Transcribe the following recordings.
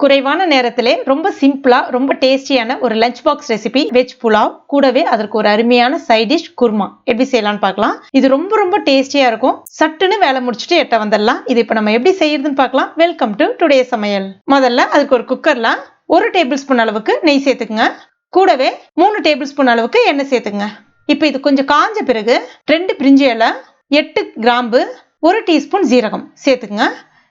குறைவான நேரத்திலே ரொம்ப சிம்பிளா ரொம்ப டேஸ்டியான ஒரு lunch box recipe veg pulao கூடவே அதற்கு ஒரு அருமையான சைட் டிஷ் குர்மா எப்படி செய்யலாம்னு பார்க்கலாம். இது ரொம்ப டேஸ்டியா இருக்கும். சட்டுன்னு வேலை முடிச்சுட்டு எட்ட வந்துடலாம். இது இப்போ நம்ம எப்படி செய்யறதுன்னு பார்க்கலாம். வெல்கம் டு டுடே சமையல். முதல்ல அதுக்கு ஒரு குக்கர்ல 1 டேபிள் ஸ்பூன் அளவுக்கு நெய் சேர்த்துக்குங்க. கூடவே 3 டேபிள் ஸ்பூன் அளவுக்கு எண்ணெய் சேர்த்துங்க. இப்போ இது கொஞ்சம் காஞ்ச பிறகு 2 பிரிஞ்சி இலை, 8 கிராம்பு, 1 டீஸ்பூன் ஜீரகம் சேர்த்துக்குங்க.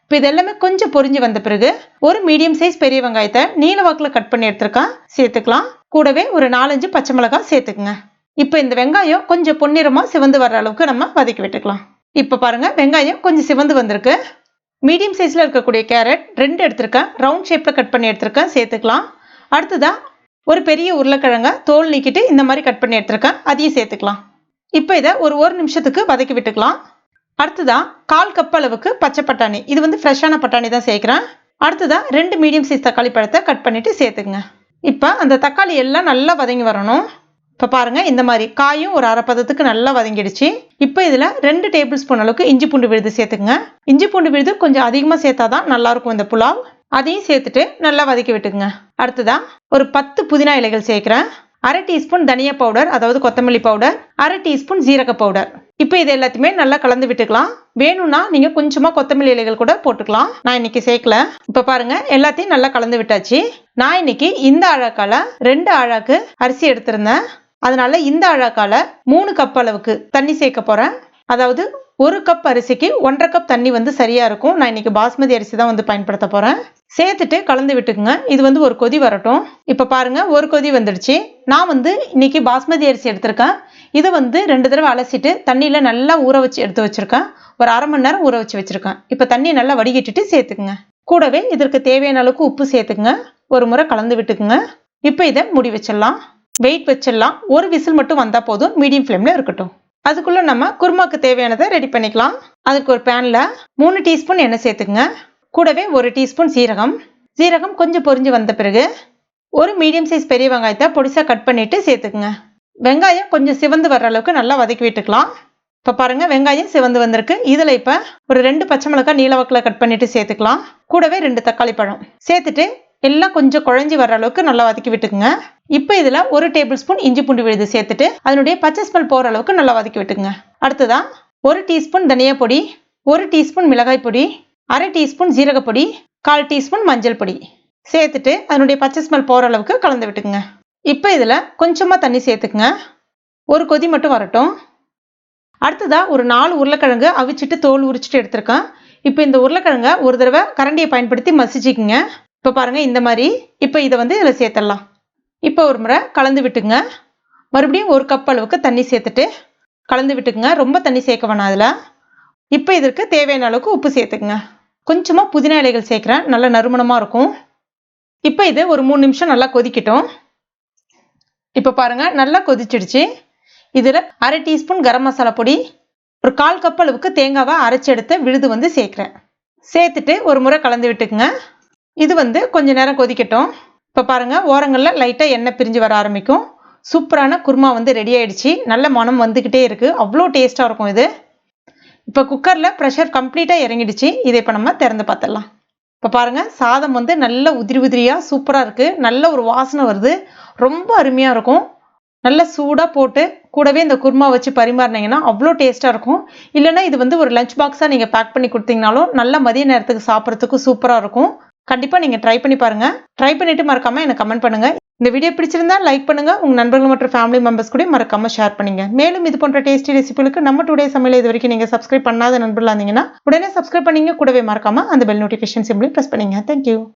இப்போ இதெல்லாமே கொஞ்சம் பொரிஞ்சு வந்த பிறகு ஒரு மீடியம் சைஸ் பெரிய வெங்காயத்தை நீல வாக்குல கட் பண்ணி எடுத்துருக்கேன் சேர்த்துக்கலாம். கூடவே ஒரு 4-5 பச்சை மிளகாய் சேர்த்துக்குங்க. இப்போ இந்த வெங்காயம் கொஞ்சம் பொன்னிறமா சிவந்து வர்ற அளவுக்கு நம்ம வதக்கி விட்டுக்கலாம். இப்போ பாருங்க வெங்காயம் கொஞ்சம் சிவந்து வந்திருக்கு. மீடியம் சைஸ்ல இருக்கக்கூடிய கேரட் 2 எடுத்திருக்கேன், ரவுண்ட் ஷேப்ல கட் பண்ணி எடுத்திருக்கேன் சேர்த்துக்கலாம். அடுத்ததா ஒரு பெரிய உருளைக்கிழங்க தோல் நீக்கிட்டு இந்த மாதிரி கட் பண்ணி எடுத்திருக்கேன், அதையும் சேர்த்துக்கலாம். இப்போ இதை ஒரு நிமிஷத்துக்கு வதக்கி விட்டுக்கலாம். அடுத்ததா 1/4 கப் அளவுக்கு பச்சை பட்டாணி, இது வந்து ஃப்ரெஷ்ஷான பட்டாணி தான் சேர்க்கிறேன். அடுத்ததா 2 மீடியம் சைஸ் தக்காளி பழத்தை கட் பண்ணிட்டு சேர்த்துக்குங்க. இப்போ அந்த தக்காளி எல்லாம் நல்லா வதங்கி வரணும். இப்போ பாருங்க இந்த மாதிரி காயும் ஒரு அரை பதத்துக்கு நல்லா வதங்கிடுச்சு. இப்போ இதில் 2 டேபிள் ஸ்பூன் அளவுக்கு இஞ்சி பூண்டு விழுது சேர்த்துக்குங்க. இஞ்சி பூண்டு விழுது கொஞ்சம் அதிகமாக சேர்த்தாதான் நல்லா இருக்கும் இந்த புலாவ். அதையும் சேர்த்துட்டு நல்லா வதக்கி விட்டுக்குங்க. அடுத்ததா ஒரு 10 புதினா இலைகள் சேர்க்கிறேன். 1/2 டீஸ்பூன் தனியா பவுடர் அதாவது கொத்தமல்லி பவுடர், 1/2 டீஸ்பூன் ஜீரக பவுடர். இப்போ இது எல்லாத்தையுமே நல்லா கலந்து விட்டுக்கலாம். வேணும்னா நீங்க கொஞ்சமா கொத்தமல்லி இலைகள் கூட போட்டுக்கலாம். நான் இன்னைக்கு சேர்க்கல. இப்போ பாருங்க எல்லாத்தையும் நல்லா கலந்து விட்டாச்சு. நான் இன்னைக்கு இந்த அழகால 2 அழகு அரிசி எடுத்திருந்தேன். அதனால இந்த அழகால 3 கப் அளவுக்கு தண்ணி சேர்க்க போறேன். அதாவது 1 கப் அரிசிக்கு 1.5 கப் தண்ணி வந்து சரியா இருக்கும். நான் இன்னைக்கு பாஸ்மதி அரிசி தான் வந்து பயன்படுத்த போறேன். சேர்த்துட்டு கலந்து விட்டுக்குங்க. இது வந்து ஒரு கொதி வரட்டும். இப்போ பாருங்க ஒரு கொதி வந்துடுச்சு. நான் வந்து இன்னைக்கு பாஸ்மதி அரிசி எடுத்திருக்கேன். இதை வந்து 2 தடவை அலசிட்டு தண்ணியில நல்லா ஊற வச்சு எடுத்து வச்சிருக்கேன். ஒரு அரை மணி நேரம் ஊற வச்சு வச்சிருக்கேன். இப்போ தண்ணி நல்லா வடிகட்டிட்டு சேர்த்துக்குங்க. கூடவே இதற்கு தேவையான அளவுக்கு உப்பு சேர்த்துக்குங்க. ஒரு முறை கலந்து விட்டுக்குங்க. இப்போ இதை மூடி வச்சிடலாம். வெயிட் வச்சிடலாம். ஒரு விசில் மட்டும் வந்தா போதும். மீடியம் ஃப்ளேம்ல இருக்கட்டும். அதுக்குள்ள நம்ம குருமாக்கு தேவையானதை ரெடி பண்ணிக்கலாம். அதுக்கு ஒரு பேன்ல 3 டீஸ்பூன் எண்ணெய் சேர்த்துக்குங்க. கூடவே 1 டீஸ்பூன் ஜீரகம் கொஞ்சம் பொரிஞ்சு வந்த பிறகு ஒரு மீடியம் சைஸ் பெரிய வெங்காயத்தை பொடிசா கட் பண்ணிட்டு சேர்த்துக்குங்க. வெங்காயம் கொஞ்சம் சிவந்து வர்ற அளவுக்கு நல்லா வதக்கி விட்டுக்கலாம். இப்போ பாருங்க வெங்காயம் சிவந்து வந்திருக்கு. இதுல இப்ப ஒரு 2 பச்சை மிளகாய் நீல வாக்குல கட் பண்ணிட்டு சேர்த்துக்கலாம். கூடவே 2 தக்காளி பழம் சேர்த்துட்டு எல்லாம் கொஞ்சம் குழஞ்சி வர்ற அளவுக்கு நல்லா வதக்கி விட்டுக்குங்க. இப்போ இதுல 1 டேபிள் ஸ்பூன் இஞ்சி பூண்டு விழுது சேர்த்துட்டு அதனுடைய பச்சை ஸ்மெல் போற அளவுக்கு நல்லா வதக்கி விட்டுக்குங்க. அடுத்ததா 1 டீஸ்பூன் தனியா பொடி, 1 டீஸ்பூன் மிளகாய் பொடி, 1/2 டீஸ்பூன் ஜீரக பொடி, 1/4 டீஸ்பூன் மஞ்சள் பொடி சேர்த்துட்டு அதனுடைய பச்சை ஸ்மெல் போற அளவுக்கு கலந்து விட்டுக்குங்க. இப்போ இதுல கொஞ்சமா தண்ணி சேர்த்துக்குங்க. ஒரு கொதி மட்டும் வரட்டும். அடுத்ததா ஒரு 4 உருளைக்கிழங்கு அவிச்சிட்டு தோல் உரிச்சிட்டு எடுத்திருக்கேன். இப்போ இந்த உருளைக்கிழங்க ஒரு தடவை கரண்டியை பயன்படுத்தி மசிச்சுக்குங்க. இப்போ பாருங்க இந்த மாதிரி. இப்போ இதை வந்து இதில் சேர்த்துடலாம். இப்போ ஒரு முறை கலந்து விட்டுங்க. மறுபடியும் 1 கப் அளவுக்கு தண்ணி சேர்த்துட்டு கலந்து விட்டுக்குங்க. ரொம்ப தண்ணி சேர்க்க வேணாம் அதில். இப்போ இதற்கு தேவையான அளவுக்கு உப்பு சேர்த்துக்குங்க. கொஞ்சமாக புதினா இலைகள் சேர்க்குறேன், நல்ல நறுமணமாக இருக்கும். இப்போ இது ஒரு 3 நிமிஷம் நல்லா கொதிக்கட்டும். இப்போ பாருங்க நல்லா கொதிச்சிடுச்சு. இதில் 1/2 டீஸ்பூன் கரம் மசாலா பொடி, ஒரு 1/4 கப் அளவுக்கு தேங்காவை அரைச்சி எடுத்து விழுது வந்து சேர்க்குறேன். சேர்த்துட்டு ஒரு முறை கலந்து விட்டுக்குங்க. இது வந்து கொஞ்ச நேரம் கொதிக்கட்டும். இப்போ பாருங்க ஓரங்களில் லைட்டாக எண்ணெய் பிரிஞ்சு வர ஆரம்பிக்கும். சூப்பரான குருமா வந்து ரெடி ஆயிடுச்சு. நல்ல மனம் வந்துக்கிட்டே இருக்கு. அவ்வளோ டேஸ்ட்டாக இருக்கும் இது. இப்போ குக்கரில் ப்ரெஷர் கம்ப்ளீட்டாக இறங்கிடுச்சு. இதை இப்போ நம்ம திறந்து பார்த்துடலாம். இப்போ பாருங்க சாதம் வந்து நல்ல உதிரியாக சூப்பராக இருக்கு. நல்ல ஒரு வாசனை வருது. ரொம்ப அருமையாக இருக்கும். நல்ல சூடாக போட்டு கூடவே இந்த குருமா வச்சு பரிமாறினீங்கன்னா அவ்வளோ டேஸ்ட்டாக இருக்கும். இல்லைன்னா இது வந்து ஒரு லஞ்ச் பாக்ஸாக நீங்கள் பேக் பண்ணி கொடுத்தீங்கனாலும் நல்ல மதிய நேரத்துக்கு சாப்பிட்றதுக்கு சூப்பராக இருக்கும். கண்டிப்பாக நீங்கள் ட்ரை பண்ணி பாருங்க. ட்ரை பண்ணிட்டு மறக்காம எனக்கு கமெண்ட் பண்ணுங்க. இந்த வீடியோ பிடிச்சிருந்தா லைக் பண்ணுங்க. உங்க நண்பர்கள் மற்றும் ஃபேமிலி மெம்பர்ஸ் கூட மறக்காம ஷேர் பண்ணுங்க. மேலும் இது போன்ற டேஸ்டி ரெசிபிகளுக்கு நம்ம டுடே சமையல் இது வரைக்கும் நீங்க சப்ஸ்கிரைப் பண்ணாத நண்பர்களா இருந்தீங்கன்னா உடனே சப்ஸ்கிரைப் பண்ணீங்க. கூடவே மறக்காம அந்த பெல் நோட்டிஃபிகேஷன் சிம்பிளை பிரஸ் பண்ணுங்க. தேங்க்யூ.